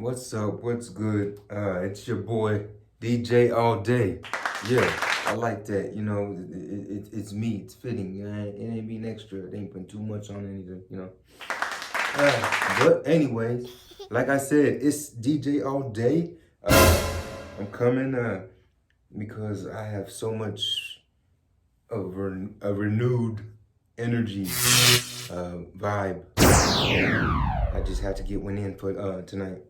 What's up? What's good? It's your boy DJ All Day. Yeah, I like that. You know, it's me. It's fitting. It ain't being extra. It ain't putting too much on anything. But anyways, like I said, it's DJ All Day. I'm coming because I have so much of a renewed energy vibe. I just had to get one in for tonight.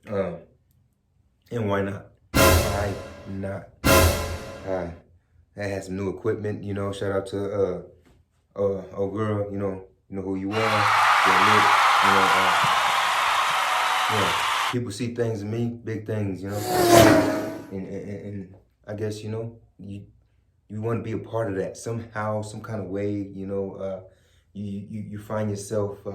And why not? Why not? I had some new equipment, you know. Shout out to oh girl, you know who you are. You're lit, people see things in me, big things, you know. And I guess you want to be a part of that somehow, some kind of way, you know. You find yourself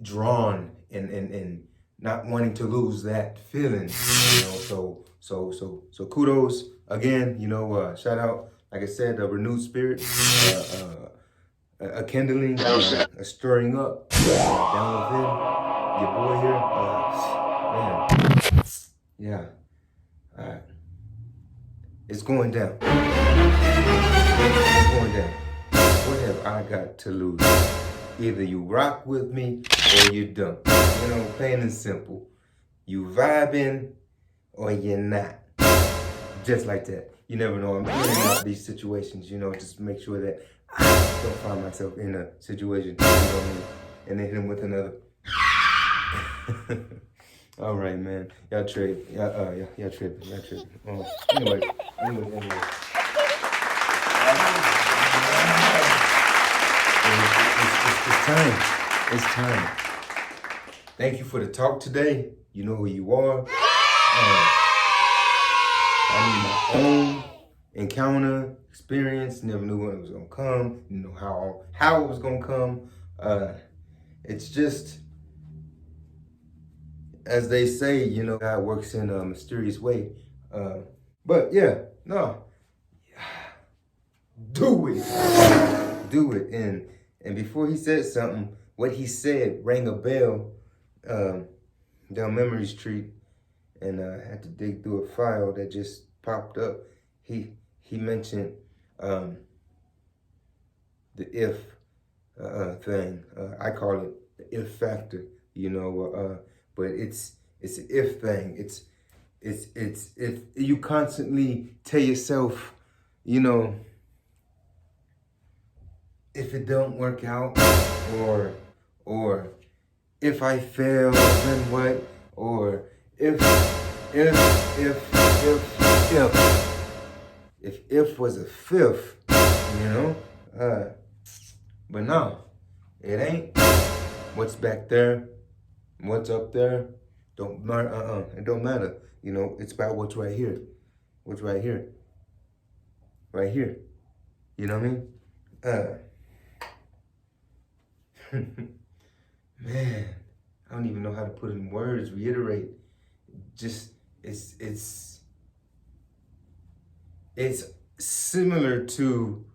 drawn and not wanting to lose that feeling, you know. So kudos again, you know. Shout out, like I said, a renewed spirit, a kindling, a stirring up down within. Your boy here, man, yeah, it's going down. It's going down. What have I got to lose? Either you rock with me or you don't. You know, plain and simple. You vibing or you're not. Just like that. You never know. I'm in and out these situations, you know, just make sure that I don't find myself in a situation, you know what I mean? And then hit him with another. All right, man. Y'all tripping. Y'all tripping. Anyway. It's time. Thank you for the talk today. You know who you are. I need my own encounter, experience. Never knew when it was gonna come. You know how it was gonna come. It's just, as they say, you know, God works in a mysterious way. But yeah, no, do it. And before he said something, what he said rang a bell down Memory Street, and I had to dig through a file that just popped up. He mentioned the if thing. I call it the if factor, you know. But it's an if thing. It's if you constantly tell yourself, you know, if it don't work out, or if I fail, then what? Or if was a fifth, you know. But no, it ain't. What's back there, what's up there, don't matter. It don't matter. You know, it's about what's right here. What's right here. Right here. You know what I mean? Man, I don't even know how to put it in words, reiterate. Just, it's similar to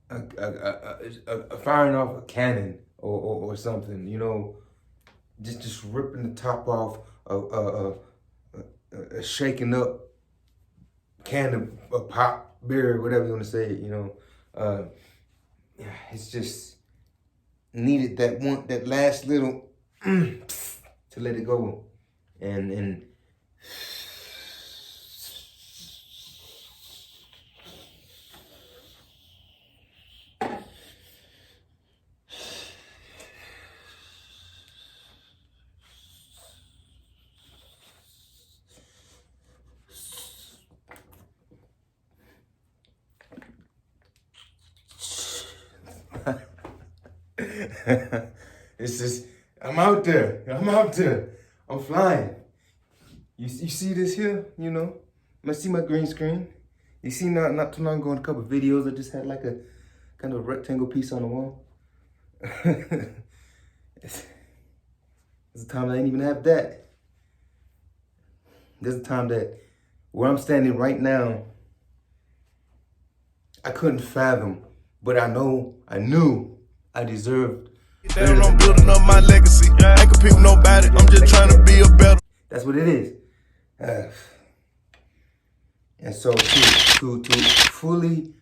a firing off a cannon or something, you know, just ripping the top off a shaking up can of pop, beer, whatever you want to say, you know. It's just needed that last little to let it go, and it's just, I'm out there, I'm flying. You see this here, you know? You see my green screen? You see not too long ago in a couple of videos, I just had like a kind of rectangle piece on the wall. There's a time I didn't even have that. There's a time that where I'm standing right now, I couldn't fathom, but I knew I deserved Down, I'm building up my legacy. I ain't compete with nobody. I'm just trying to be a better. That's what it is. And so to fully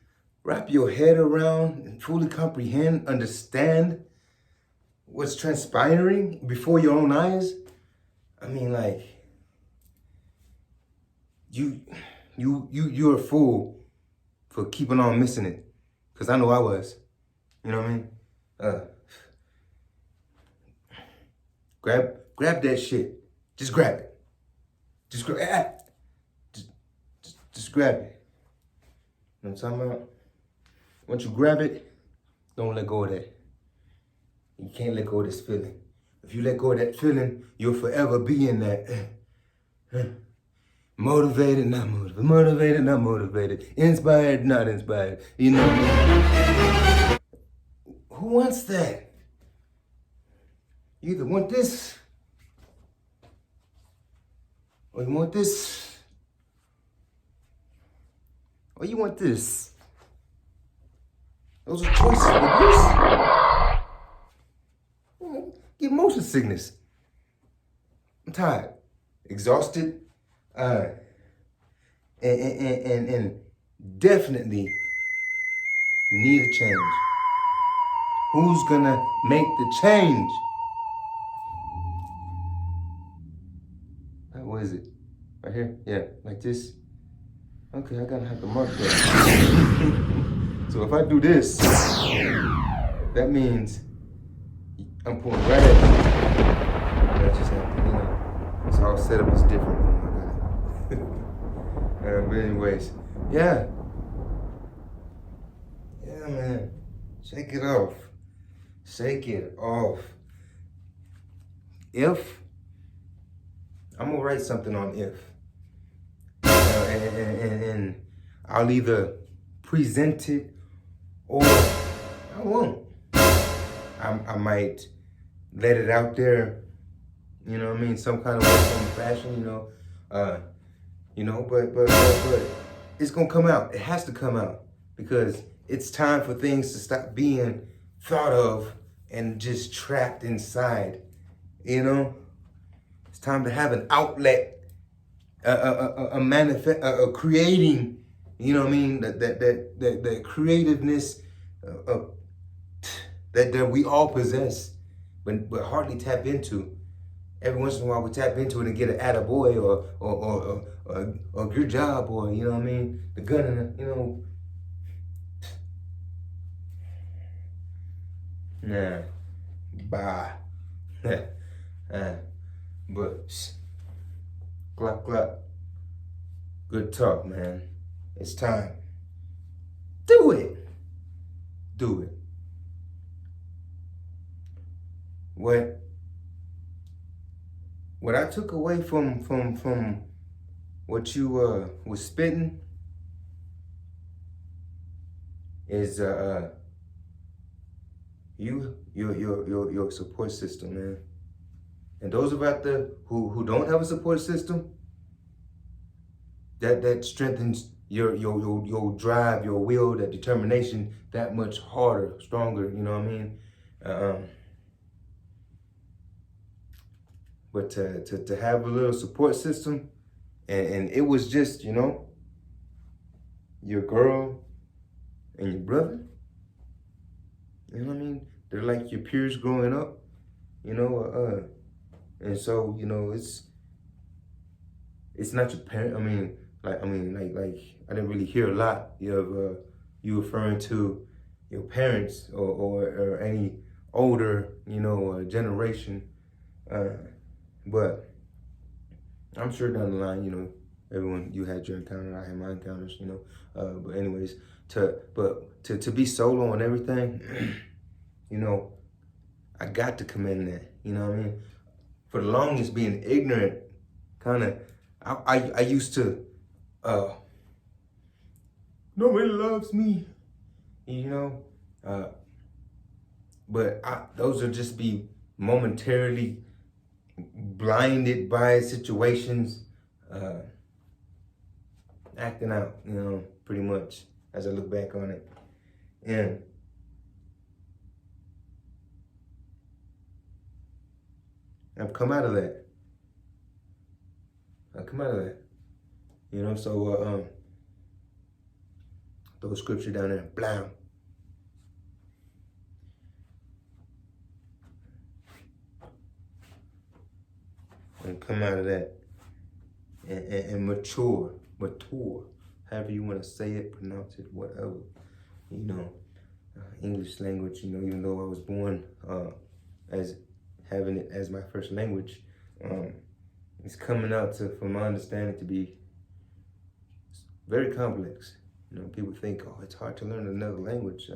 wrap your head around and fully comprehend, understand what's transpiring before your own eyes, I mean, like, you're a fool for keeping on missing it. Cause I know I was. You know what I mean? Grab that shit. Just grab it. Just grab it. Just grab it. You know what I'm talking about? Once you grab it, don't let go of that. You can't let go of this feeling. If you let go of that feeling, you'll forever be in that. Motivated, not motivated. Motivated, not motivated. Inspired, not inspired. You know? Who wants that? You either want this, or you want this, or you want this. Those are choices. Get motion sickness. I'm tired, exhausted, and definitely need a change. Who's gonna make the change? What is it? Right here? Yeah, like this. Okay, I gotta have to mark that. So if I do this, that means I'm pulling right at you. I just have to, you know, it's all set up is different. But anyways, yeah. Yeah, man. Shake it off. Shake it off. If, I'm gonna write something on if. And I'll either present it or I won't. I might let it out there, you know what I mean, some kind of way, some fashion, but it's gonna come out. It has to come out because it's time for things to stop being thought of and just trapped inside, you know? It's time to have an outlet, a manifest, creating, you know what I mean? That creativeness that we all possess, but hardly tap into. Every once in a while we tap into it and get an attaboy or a good job, or you know what I mean, the gun and nah, bah, but clap clap, good talk, man. It's time. Do it. What I took away from what you was spitting is your support system, man. And those of out there who don't have a support system, that strengthens your drive, your will, that determination that much harder, stronger. You know what I mean? But to have a little support system, and it was just, you know, your girl and your brother. You know what I mean? They're like your peers growing up, you know, and so, you know, it's not your parent. I didn't really hear a lot of you referring to your parents or any older, you know, generation. But I'm sure down the line, you know, everyone, you had your encounter, I had my encounters, you know. But anyways, to be solo and everything, you know, I got to commend that. You know what I mean? For the longest, being ignorant, kind of, I used to, nobody loves me, you know. But those will just be momentarily blinded by situations, acting out, you know, pretty much, as I look back on it. And I've come out of that. You know, so throw scripture down there, blam. And come out of that and mature, however you want to say it, pronounce it, whatever. You know, English language, you know, even though I was born as having it as my first language, it's coming out to, from my understanding, to be very complex. You know, people think, oh, it's hard to learn another language.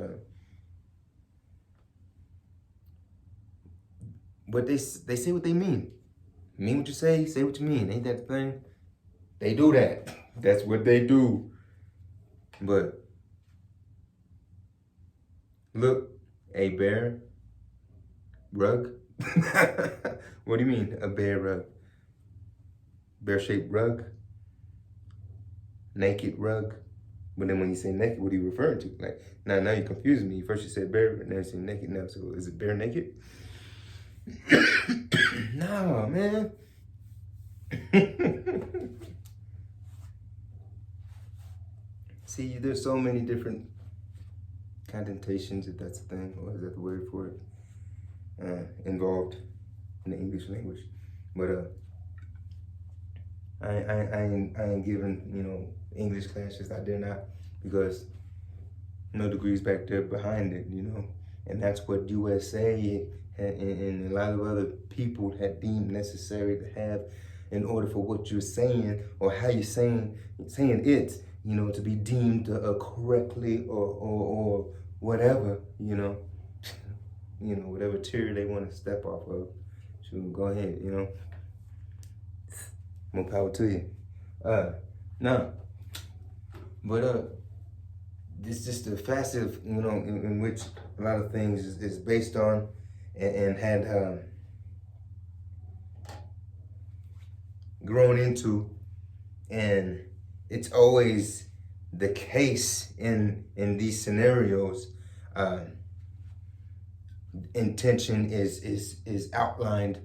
But they say what they mean. Mean what you say what you mean. Ain't that the thing? They do that. That's what they do. But look, a bear rug. What do you mean, a bear rug? Bear-shaped rug? Naked rug? But then when you say naked, what are you referring to? Like, now you're confusing me. First you said bear, and then you said naked now. So is it bare naked? No, man. See, there's so many different connotations, if that's a thing, or is that the word for it, involved in the English language. But I ain't giving, you know, English classes. I dare not, because no degrees back there behind it, you know. And that's what USA and a lot of other people had deemed necessary to have in order for what you're saying or how you're saying it, you know, to be deemed correctly or whatever, you know. You know, whatever tier they want to step off of. So go ahead, you know. More power to you. Now, but it's just a facet, you know, in which a lot of things is based on and had grown into, and it's always the case in these scenarios. Intention is outlined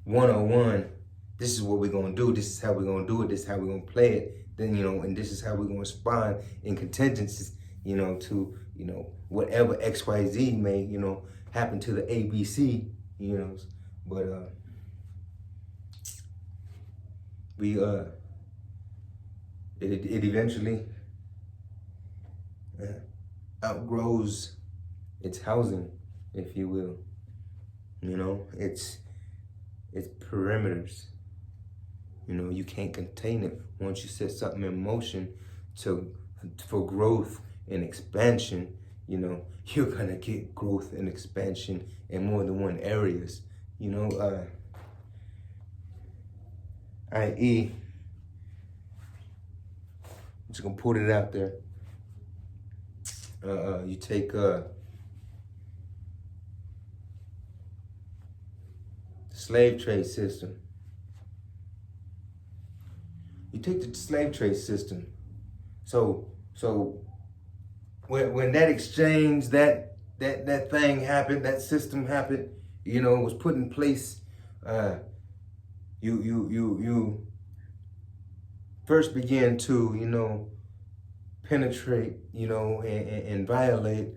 101. This is what we're gonna do. This is how we're gonna do it. This is how we're gonna play it. Then, you know, and this is how we're gonna respond in contingencies, you know, to, you know, whatever XYZ may, you know, happen to the ABC, you know. But it eventually outgrows its housing, if you will. You know, its perimeters. You know, you can't contain it. Once you set something in motion for growth and expansion, you know, you're gonna get growth and expansion in more than one areas. You know, i.e., I'm just gonna put it out there. You take slave trade system. You take the slave trade system. So when that exchange, that thing happened, that system happened, you know, it was put in place. You first began to, you know, penetrate, you know, and violate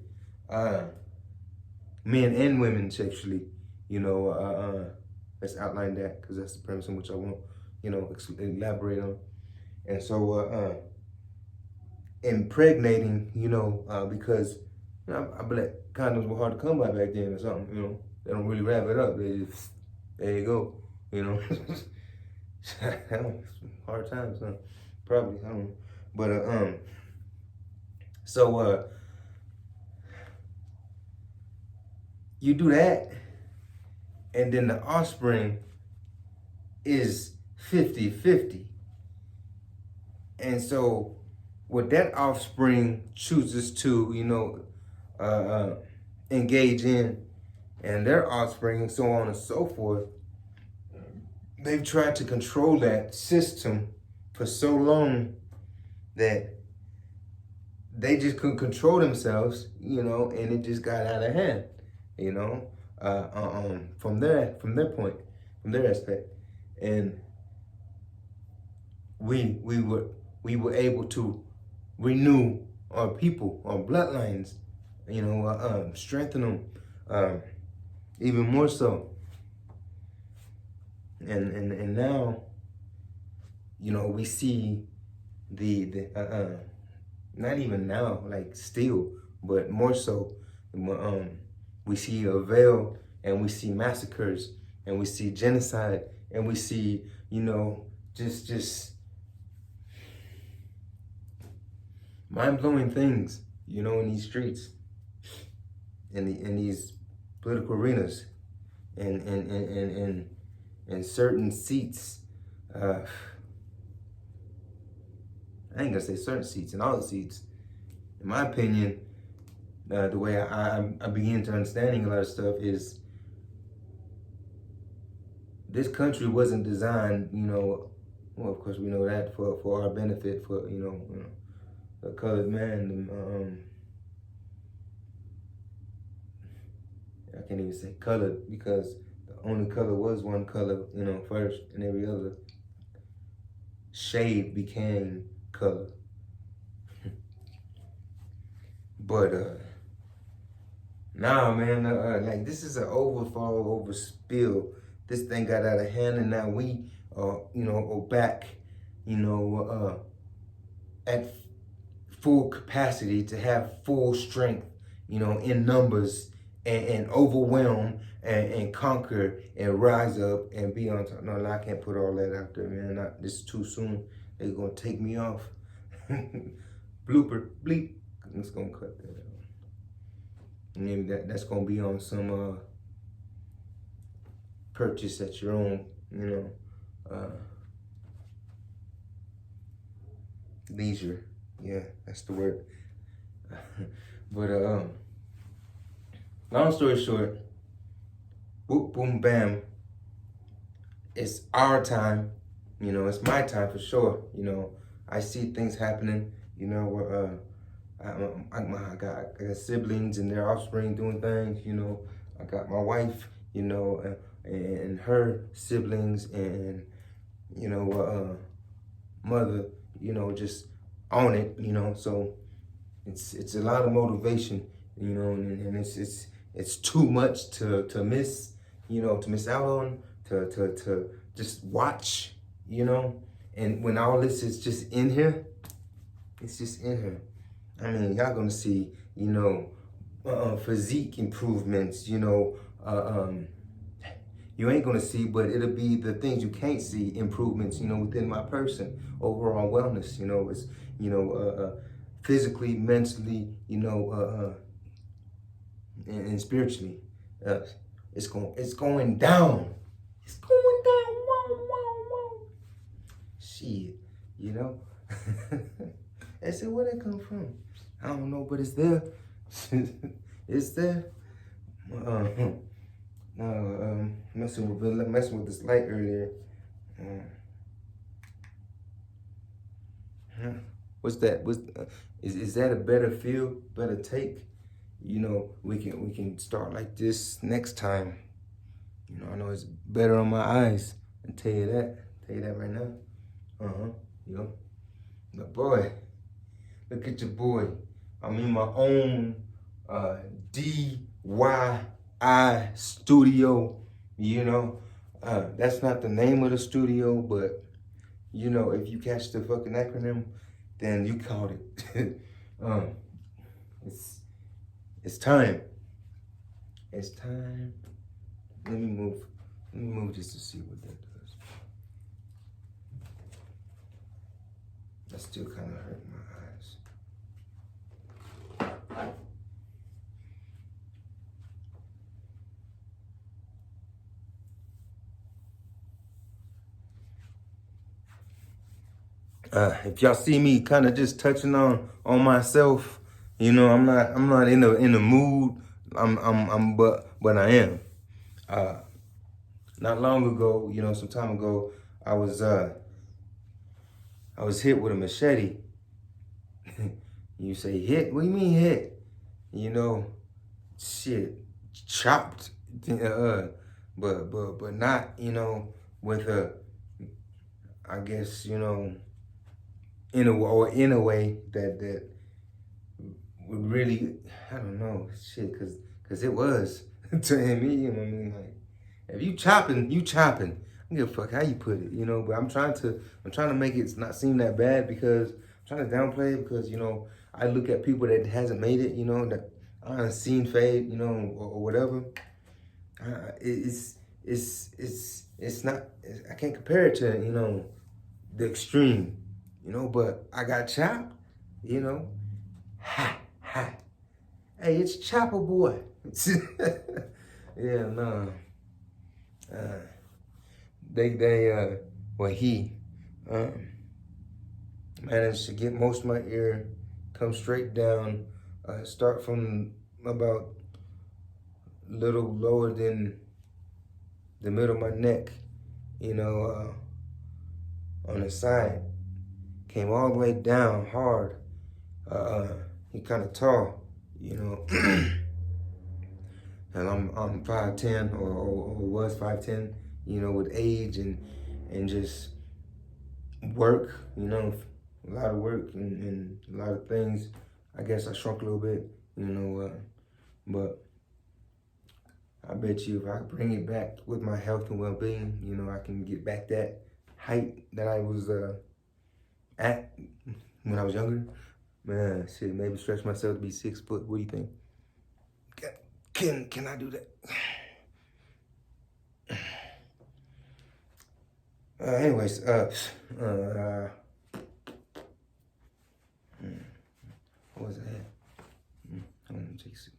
men and women sexually. You know, let's outline that, because that's the premise in which I want, you know, elaborate on. And so impregnating, you know, because, you know, I believe condoms were hard to come by back then or something, you know. They don't really wrap it up. They just, there you go, you know. Hard times, huh? Probably, I don't know. But so you do that, and then the offspring is 50-50. And so what that offspring chooses to, you know, engage in, and their offspring, and so on and so forth, they've tried to control that system for so long that they just couldn't control themselves, you know, and it just got out of hand, you know, from their point. from their aspect, and we were able to renew our people, our bloodlines, strengthen them even more so. And now, we see the not even now, like still, but more so, we see a veil, and we see massacres, and we see genocide, and we see, just mind-blowing things, in these streets, in these political arenas, and certain seats. I ain't gonna say certain seats, in all the seats. In my opinion, the way I begin to understanding a lot of stuff is this country wasn't designed, well, of course we know that, for our benefit, for, the colored man, I can't even say colored, because the only color was one color, first, and every other shade became color. But nah, man, like this is an overspill. This thing got out of hand, and now we are back, at full capacity to have full strength, in numbers, and overwhelm and conquer and rise up and be on top. No, I can't put all that out there, man. This is too soon. They're gonna take me off. Blooper, bleep. I'm just gonna cut that out. Maybe that's gonna be on some purchase at your own, leisure. Yeah, that's the word. But long story short, whoop, boom, bam. It's our time. It's my time for sure. I see things happening. Where I got siblings and their offspring doing things. I got my wife. And her siblings and mother. Just on it. So it's a lot of motivation. And it's too much to miss. To miss out on. To just watch. And when all this is just in here, it's just in here. I mean, y'all gonna see, physique improvements, you ain't gonna see, but it'll be the things you can't see improvements, within my person, overall wellness, it's, physically, mentally, and spiritually. It's going down. It's going down. Wow, wow, wow. Shit, I said, where that come from? I don't know, but it's there. It's there. Messing with this light earlier. What's that? Is that a better feel, better take? We can start like this next time. I know it's better on my eyes. I tell you that. Right now. But boy, look at your boy. I'm in my own DIY studio. That's not the name of the studio, but if you catch the fucking acronym, then you caught it. It's time. It's time. Let me move just to see what that does. That still kind of hurt my eyes. If y'all see me kind of just touching on myself, I'm not in the mood. But I am. Not long ago, some time ago, I was hit with a machete. You say hit? What do you mean hit? Shit, chopped. but not, you know, with a, I guess, you know, in a way that would really, I don't know, shit, cause it was to me, you know what I mean? Like, if you chopping, you chopping. I don't give a fuck how you put it, you know. But I'm trying to make it not seem that bad, because I'm trying to downplay it, because, you know, I look at people that hasn't made it, you know, that I've seen fade, you know, or whatever. It's not. I can't compare it to, you know, the extreme, you know. But I got chopped, you know. Ha ha. Hey, it's Chopper Boy. Yeah, no. He um, managed to get most of my ear, come straight down, start from about a little lower than the middle of my neck, you know, on the side, came all the way down hard. He kind of tall, you know, and I'm 5'10", or was 5'10", you know, with age and just work, you know, a lot of work and a lot of things. I guess I shrunk a little bit, you know, but I bet you if I bring it back with my health and well-being, you know, I can get back that height that I was at when I was younger. Man, shit, maybe stretch myself to be 6 foot. What do you think? Can I do that? Anyways, what was that? I want to take a sip.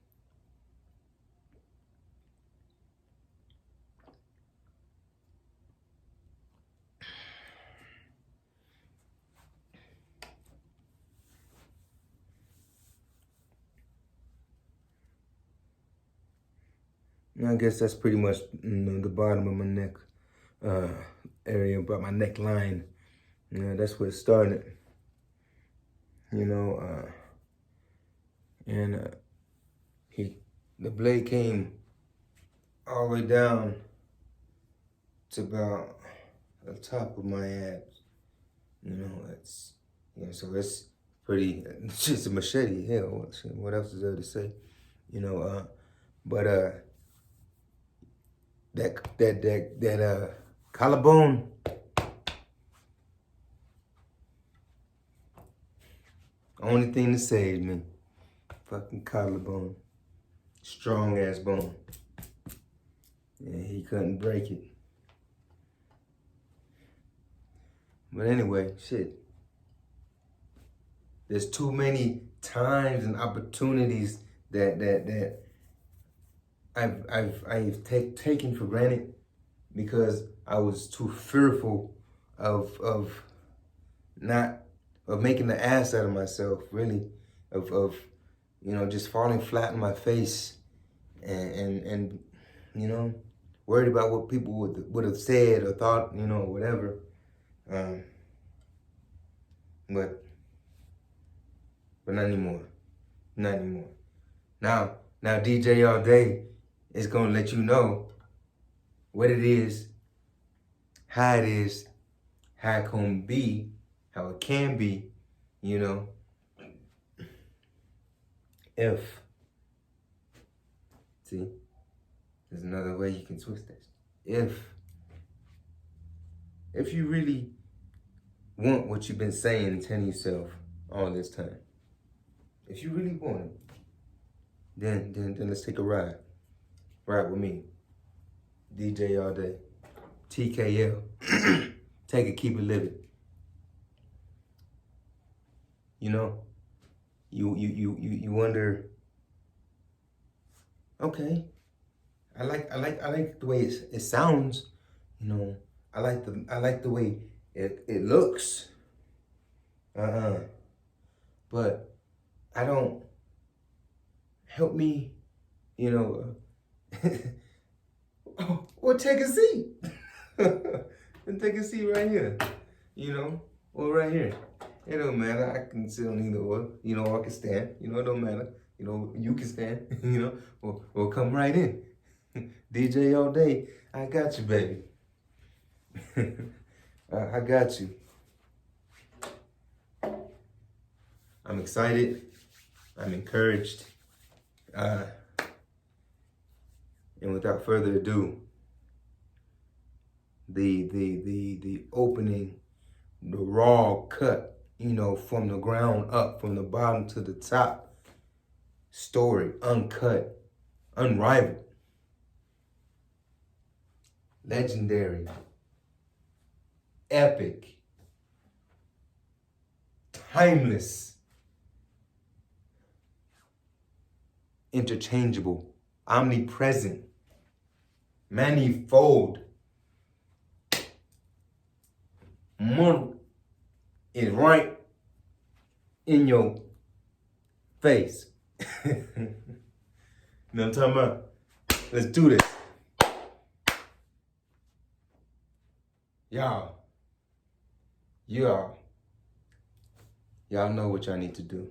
I guess that's pretty much, you know, the bottom of my neck area, but my neckline. You know, that's where it started. You know, and the blade came all the way down to about the top of my abs. You know, so it's pretty. It's just a machete. Hell, what else is there to say? You know, but that collarbone. Only thing that saved me. Fucking collarbone. Strong ass bone. Yeah, he couldn't break it. But anyway, shit. There's too many times and opportunities that I've taken for granted, because I was too fearful of making the ass out of myself, really, of you know, just falling flat on my face and you know, worried about what people would have said or thought, you know, whatever. But not anymore. Not anymore. Now DJ All Day is gonna let you know what it is, how it is, how it can be, how it can be, you know, if, see, there's another way you can twist this. If you really want what you've been saying and telling yourself all this time, if you really want it, then let's take a ride. Ride with me. DJ All Day. TKL. Take it, keep it living. You know, you wonder, okay, I like the way it sounds, you know. I like the way it looks. But I don't, help me, you know, or take a seat. And take a seat right here, you know, or right here. It don't matter. I can sit on either or, you know, I can stand. You know, it don't matter. You know, you can stand, you know, or come right in. DJ all day. I got you, baby. I got you. I'm excited. I'm encouraged. And without further ado, the opening, the raw cut, from the ground up, from the bottom to the top, story, uncut, unrivaled, legendary, epic, timeless, interchangeable, omnipresent, manifold. One is right in your face. You know what I'm talking about? Let's do this. Y'all know what y'all need to do.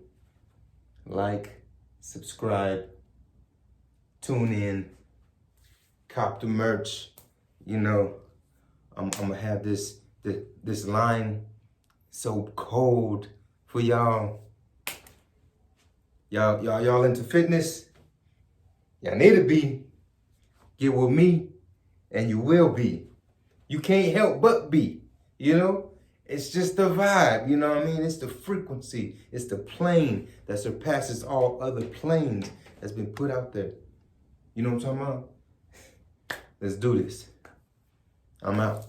Like, subscribe, tune in, cop the merch. I'm gonna have this line so cold for y'all. Y'all into fitness? Y'all need to be. Get with me, and you will be. You can't help but be. It's just the vibe. You know what I mean? It's the frequency. It's the plane that surpasses all other planes that's been put out there. You know what I'm talking about? Let's do this. I'm out.